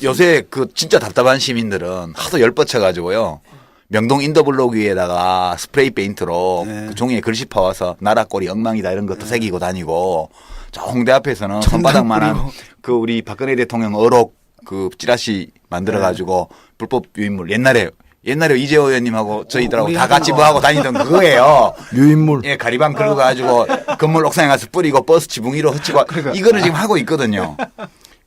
요새 그 진짜 답답한 시민들은 하도 열뻗쳐가지고요. 명동 인더블록 위에다가 스프레이 페인트로 그 종이에 글씨 파와서 나라 꼴이 엉망이다 이런 것도 새기고 다니고 저 홍대 앞에서는 손바닥만한 그 우리 박근혜 대통령 어록 그 찌라시 만들어가지고 불법 유인물 옛날에 이재호 의원님하고 저희들하고 다 같이 뭐 하고 다니던 그거예요. 유인물. 예, 가리방 긁어가지고 건물 옥상에 가서 뿌리고 버스 지붕 위로 흩치고 이거를 지금 하고 있거든요.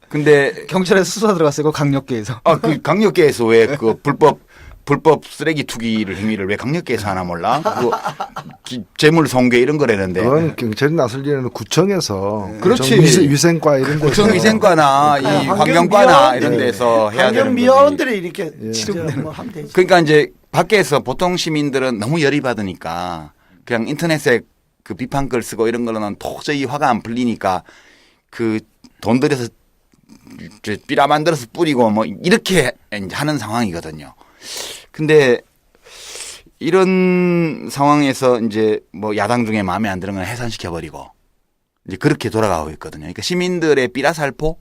근데 경찰에서 수사 들어갔어요. 강력계에서. 그 강력계에서 왜 그 불법 쓰레기 투기를 행위를 왜 강력계에서 하나 몰라? 재물 손괴 이런 거라는데. 그건 경찰이 나설 일에는 구청에서. 그렇지. 위생과 이런 데서. 구청 위생과나 이 환경과나 이런 데서 해야 되는 거지. 환경미화원들이 이렇게 뭐 하면 되지. 그러니까 이제 밖에서 보통 시민들은 너무 열이 받으니까 그냥 인터넷에 그 비판글 쓰고 이런 거는 도저히 화가 안 풀리니까 그 돈 들여서 삐라 만들어서 뿌리고 뭐 이렇게 하는 상황이거든요. 근데 이런 상황에서 이제 뭐 야당 중에 마음에 안 드는 건 해산시켜버리고 이제 그렇게 돌아가고 있거든요. 그러니까 시민들의 삐라살포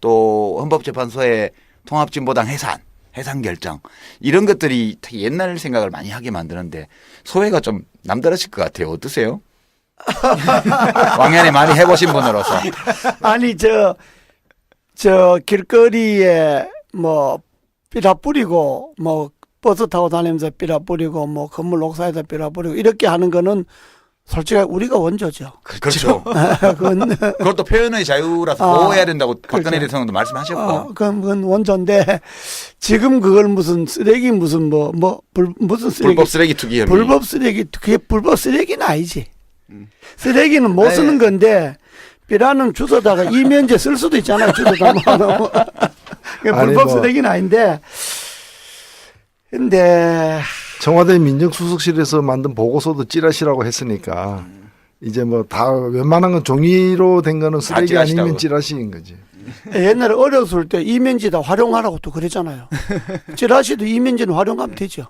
또 헌법재판소의 통합진보당 해산 결정 이런 것들이 되게 옛날 생각을 많이 하게 만드는데 소회가 좀 남다르실 것 같아요. 어떠세요? 왕년에 많이 해보신 분으로서. 아니 저 길거리에 뭐 삐라 뿌리고 뭐 버스 타고 다니면서 삐라 뿌리고 뭐 건물 옥상에서 삐라 뿌리고 이렇게 하는 거는 솔직히 우리가 원조죠. 그렇죠. 그것도 표현의 자유라서 보호해야 된다고 박근혜 대통령도 말씀하셨고. 그건 원조인데 지금 그걸 무슨 쓰레기 무슨 무슨 쓰레기 불법 쓰레기 투기 혐의. 불법 쓰레기 그게 불법 쓰레기는 아니지. 쓰레기는 못 쓰는 건데 삐라는 주워다가 이면제 쓸 수도 있잖아요. 주워다가. 불법 쓰레기는 아닌데. 근데 청와대 민정수석실에서 만든 보고서도 찌라시라고 했으니까 이제 뭐 다 웬만한 건 종이로 된 거는 쓰레기 아니면 찌라시인 거지. 옛날에 어렸을 때 이면지 다 활용하라고 또 그랬잖아요. 찌라시도 이면지는 활용하면 되죠.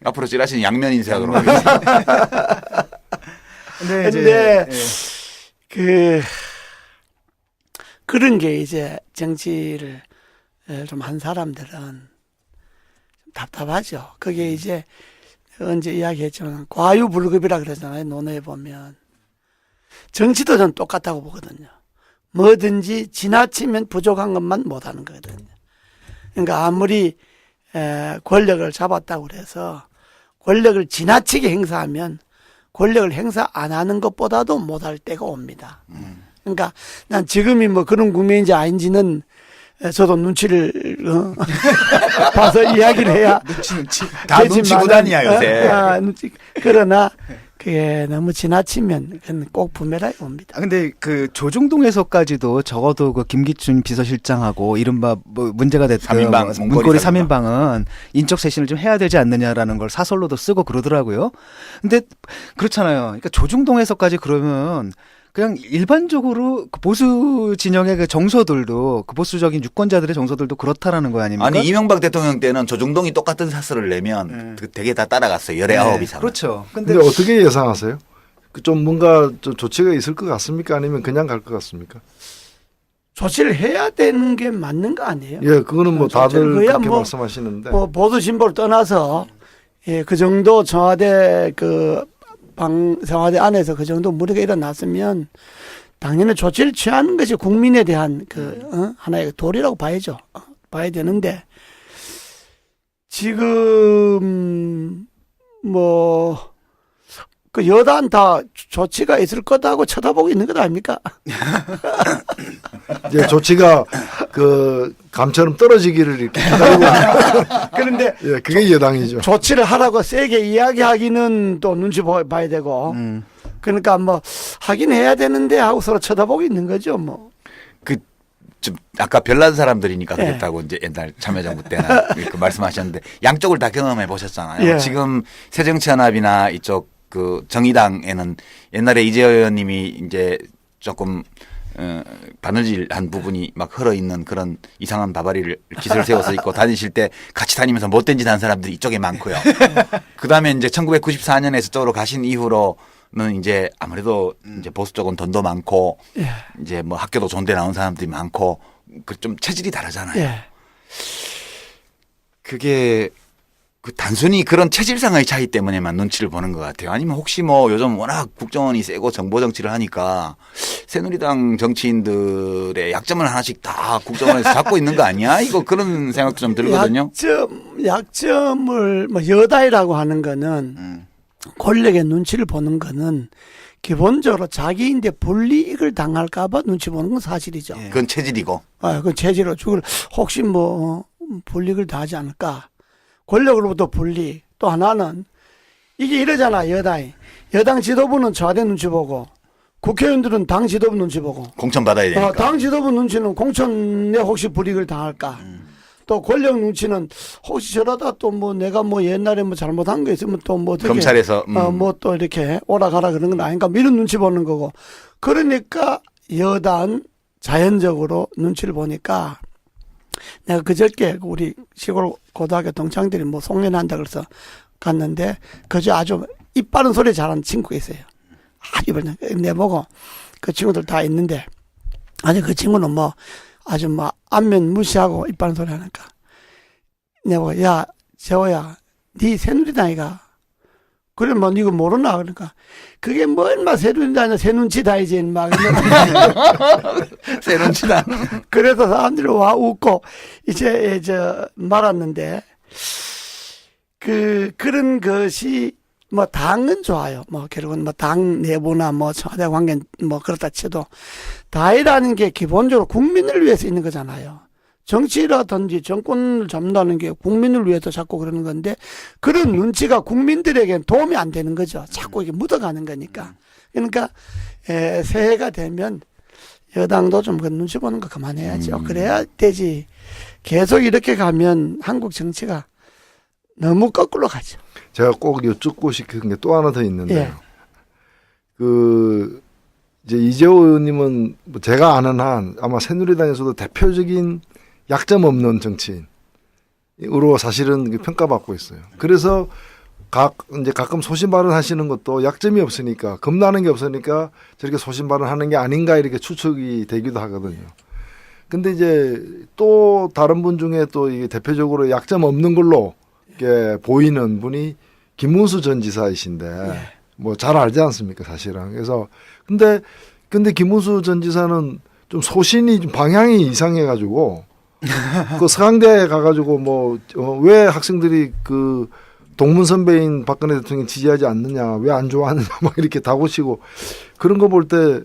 앞으로 찌라시는 양면 인쇄하도록 하겠습니다. 근데 그런 게 이제 정치를 좀 한 사람들은 좀 답답하죠. 그게 이제 언제 이야기했지만 과유불급이라 그러잖아요. 논어에 보면. 정치도 전 똑같다고 보거든요. 뭐든지 지나치면 부족한 것만 못하는 거거든요. 그러니까 아무리 권력을 잡았다고 그래서 권력을 지나치게 행사하면 권력을 행사 안 하는 것보다도 못할 때가 옵니다. 그러니까 난 지금이 뭐 그런 국면인지 아닌지는 저도 눈치를 봐서 이야기를 해야 다 눈치 구단이야 요새. 그러나 그게 너무 지나치면 그건 꼭 부메랑이 옵니다. 근데 그 조중동에서까지도 적어도 그 김기춘 비서실장하고 이른바 뭐 문제가 됐던 문고리 3인방은 인적 쇄신을 좀 해야 되지 않느냐라는 걸 사설로도 쓰고 그러더라고요. 근데 그렇잖아요. 그러니까 조중동에서까지 그러면 그냥 일반적으로 그 보수 진영의 그 정서들도 그 보수적인 유권자들의 정서들도 그렇다라는 거 아닙니까? 아니 이명박 대통령 때는 조중동이 똑같은 사설을 내면 되게 다 따라갔어요. 19 이상. 그렇죠. 근데 어떻게 예상하세요? 좀 뭔가 좀 조치가 있을 것 같습니까? 아니면 그냥 갈 것 같습니까? 조치를 해야 되는 게 맞는 거 아니에요? 예, 그거는 뭐 다들 그렇게 뭐 말씀하시는데. 뭐 보수 진보를 떠나서 그 정도 청와대 청와대 안에서 그 정도 무리가 일어났으면 당연히 조치를 취하는 것이 국민에 대한 하나의 도리라고 봐야죠. 봐야 되는데 지금 뭐 그 여단 다 조치가 있을 거다고 쳐다보고 있는 것 아닙니까? 이제 조치가 그 감처럼 떨어지기를 이렇게 기다리고 그런데 예, 그게 여당이죠. 조치를 하라고 세게 이야기하기는 또 눈치 봐야 되고 그러니까 뭐 하긴 해야 되는데 하고 서로 쳐다보고 있는 거죠 뭐. 좀 아까 별난 사람들이니까 그랬다고 이제 옛날 참여정부 때나 그 말씀하셨는데 양쪽을 다 경험해 보셨잖아요. 지금 새정치연합이나 이쪽 그 정의당에는 옛날에 이재호 의원님이 이제 조금 바느질한 부분이 막 흘러 있는 그런 이상한 바바리를 깃을 세워서 입고 다니실 때 같이 다니면서 못된 짓 한 사람들이 이쪽에 많고요. 그다음에 이제 1994년에 저쪽으로 가신 이후로는 이제 아무래도 이제 보수 쪽은 돈도 많고 이제 뭐 학교도 좋은 데 나온 사람들이 많고 그 좀 체질이 다르잖아요. 예. 그게 그 단순히 그런 체질상의 차이 때문에만 눈치를 보는 것 같아요. 아니면 혹시 뭐 요즘 워낙 국정원이 세고 정보 정치를 하니까 새누리당 정치인들의 약점을 하나씩 다 국정원에서 잡고 있는 거 아니야? 이거 그런 생각도 좀 들거든요. 약점을 뭐 여다이라고 하는 거는 권력의 눈치를 보는 거는 기본적으로 자기인데 불이익을 당할까봐 눈치 보는 건 사실이죠. 그건 체질이고. 그 체질로 죽을 혹시 뭐 불이익을 당하지 않을까. 권력으로부터 분리. 또 하나는 이게 이러잖아 여당이. 여당 지도부는 청와대 눈치 보고 국회의원들은 당 지도부 눈치 보고. 공천 받아야 되니까. 당 지도부 눈치는 공천에 혹시 불이익을 당할까. 또 권력 눈치는 혹시 저러다 또 뭐 내가 뭐 옛날에 뭐 잘못한 거 있으면 또 뭐 어떻게 검찰에서 뭐 또 이렇게 오라가라 그런 건 아닌가 뭐 이런 눈치 보는 거고. 그러니까 여당 자연적으로 눈치를 보니까 내가 그저께 우리 시골 고등학교 동창들이 뭐 송년한다 그래서 갔는데 그저 아주 입 바른 소리 잘하는 친구가 있어요. 아주 이번에 내보고 그 친구들 다 있는데 아주 그 친구는 뭐 아주 뭐 안면 무시하고 입 바른 소리 하니까 내보고 야 재호야 네 새누리당이가 그래 뭐 이거 모르나 그러니까 그게 뭐 얼마 새누리당이나 새 눈치 다이지 막 새 눈치다. 그래서 사람들이 와 웃고 이제 저 말았는데 그런 것이 뭐 당은 좋아요. 뭐 결국은 뭐 당 내부나 뭐 청와대 관계 뭐 그렇다 쳐도 당이라는 게 기본적으로 국민을 위해서 있는 거잖아요. 정치라든지 정권을 잡는다는 게 국민을 위해서 자꾸 그러는 건데 그런 눈치가 국민들에겐 도움이 안 되는 거죠. 자꾸 이게 묻어가는 거니까. 그러니까 새해가 되면 여당도 좀 그 눈치 보는 거 그만해야죠. 그래야 되지. 계속 이렇게 가면 한국 정치가 너무 거꾸로 가죠. 제가 꼭 여쭙고 싶은 게 또 하나 더 있는데요. 예. 그 이제 이재호 의원님은 뭐 제가 아는 한 아마 새누리당에서도 대표적인 약점 없는 정치인으로 사실은 평가받고 있어요. 그래서 이제 가끔 소신 발언하시는 것도 약점이 없으니까 겁나는 게 없으니까 저렇게 소신 발언하는 게 아닌가 이렇게 추측이 되기도 하거든요. 근데 이제 또 다른 분 중에 또 이게 대표적으로 약점 없는 걸로 이렇게 보이는 분이 김문수 전 지사이신데 뭐 잘 알지 않습니까 사실은. 그래서 근데 김문수 전 지사는 좀 소신이 좀 방향이 이상해가지고 그 서강대에 가가지고 뭐 왜 학생들이 그 동문 선배인 박근혜 대통령 지지하지 않느냐 왜 안 좋아하느냐 막 이렇게 다고치고 그런 거 볼 때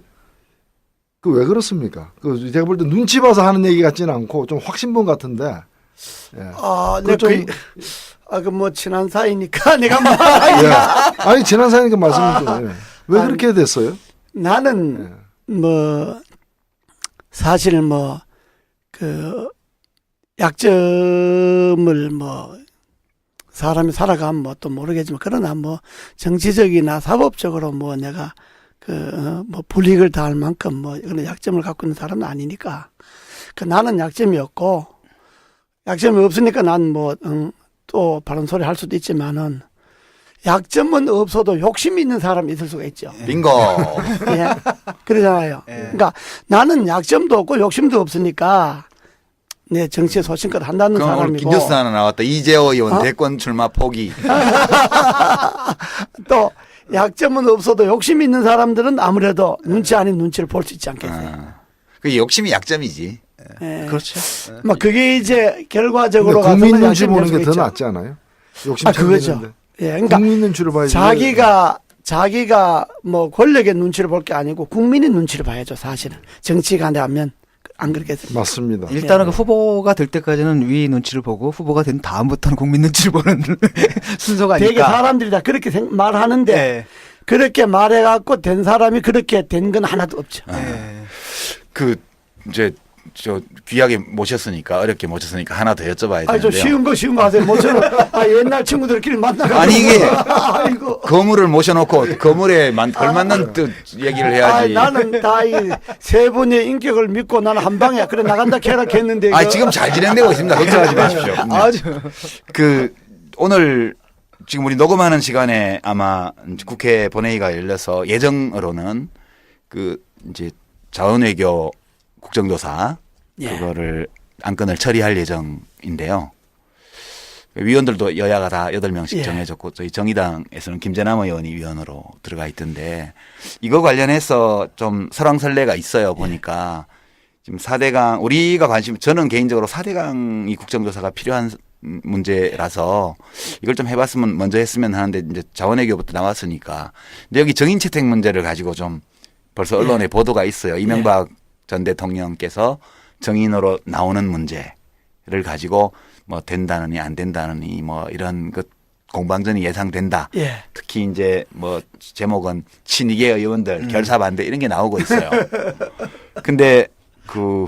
그 왜 그렇습니까? 그 제가 볼 때 눈치 봐서 하는 얘기 같지는 않고 좀 확신분 같은데. 예. 그 뭐 친한 사이니까 내가 뭐 예. 아니 지난 사이니까 말씀을 좀. 예. 왜 그렇게 됐어요? 나는 뭐 사실 뭐 그 약점을 뭐 사람이 살아가면 뭐 또 모르겠지만 그러나 뭐 정치적이나 사법적으로 뭐 내가 뭐 불이익을 당할 만큼 뭐 그런 약점을 갖고 있는 사람은 아니니까 나는 약점이 없고 약점이 없으니까 난 뭐 또 바른 소리 할 수도 있지만은 약점은 없어도 욕심이 있는 사람이 있을 수가 있죠. 빙고. 예. 그러잖아요. 그러니까 나는 약점도 없고 욕심도 없으니까 내 정치에 소신껏 한다는 그럼 오늘 사람이고. 뉴스 하나 나왔다. 이재호 의원 대권 출마 포기. 또 약점은 없어도 욕심이 있는 사람들은 아무래도 눈치 아닌 눈치를 볼 수 있지 않겠어요. 그 욕심이 약점이지. 예. 그렇죠. 뭐 그게 이제 결과적으로 국민 가서는 눈치 보는 게 더 있죠. 낫지 않아요? 욕심 그거죠. 챙기는데. 예, 그러니까 국민 눈치를 봐야지. 자기가 뭐 권력의 눈치를 볼 게 아니고 국민의 눈치를 봐야죠. 사실은 정치가 되면 안 그렇겠습니까? 맞습니다. 일단은 그 후보가 될 때까지는 위 눈치를 보고 후보가 된 다음부터는 국민 눈치를 보는 순서가 되게 아닐까. 사람들이 다 그렇게 말하는데 네. 그렇게 말해갖고 된 사람이 그렇게 된 건 하나도 없죠. 네. 그 이제 저 귀하게 모셨으니까 어렵게 모셨으니까 하나 더 여쭤봐야 아니, 저 되는데요. 쉬운 거 하세요. 모처럼 옛날 친구들끼리 만나가지고. 아니, 이게 아이고. 거물을 모셔놓고 거물에 걸맞는 뜻 얘기를 해야지. 나는 다 이 세 분의 인격을 믿고 나는 한 방에 그래 나간다 캐라 했는데. 지금 잘 진행되고 있습니다. 걱정하지 마십시오. 아주. 그 오늘 지금 우리 녹음하는 시간에 아마 국회 본회의가 열려서 예정으로는 그 이제 자원외교 국정조사 예. 그거를 안건을 처리할 예정인데요. 위원들도 여야가 다 8명씩 예. 정해졌고 저희 정의당에서는 김재남 의원이 위원으로 들어가 있던데 이거 관련해서 좀 설왕설래가 있어요. 보니까 지금 4대강 우리가 저는 개인적으로 4대강이 국정조사가 필요한 문제라서 이걸 좀 해봤으면 먼저 했으면 하는데 이제 자원외교부터 나왔으니까 근데 여기 정인 채택 문제를 가지고 좀 벌써 언론에 보도가 있어요. 이명박 전 대통령께서 정인으로 나오는 문제를 가지고 뭐 된다느니 안 된다느니 뭐 이런 것 공방전이 예상된다. 예. 특히 이제 뭐 제목은 친이계 의원들 결사 반대 이런 게 나오고 있어요. 근데 그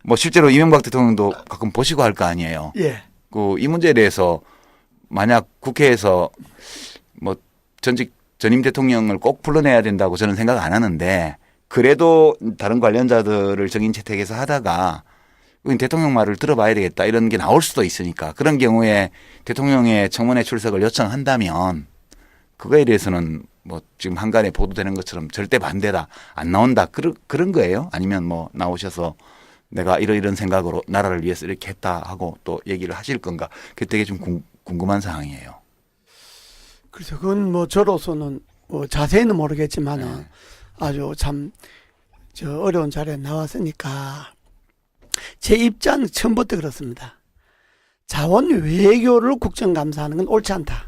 뭐 실제로 이명박 대통령도 가끔 보시고 할 거 아니에요. 예. 그 이 문제에 대해서 만약 국회에서 뭐 전임 대통령을 꼭 불러내야 된다고 저는 생각 안 하는데 그래도 다른 관련자들을 정인 채택해서 하다가 대통령 말을 들어봐야 되겠다 이런 게 나올 수도 있으니까 그런 경우에 대통령의 청문회 출석을 요청한다면 그거에 대해서는 뭐 지금 한간에 보도되는 것처럼 절대 반대다 안 나온다 그런 거예요? 아니면 뭐 나오셔서 내가 이런 생각으로 나라를 위해서 이렇게 했다 하고 또 얘기를 하실 건가? 그게 되게 좀 궁금한 상황이에요. 그래서 그건 뭐 저로서는 뭐 자세히는 모르겠지만은 네. 아주 참 저 어려운 자리에 나왔으니까 제 입장은 처음부터 그렇습니다. 자원 외교를 국정감사하는 건 옳지 않다.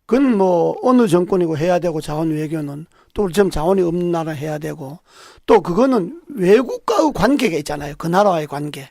그건 뭐 어느 정권이고 해야 되고 자원 외교는 또 지금 자원이 없는 나라 해야 되고 또 그거는 외국과의 관계가 있잖아요. 그 나라와의 관계.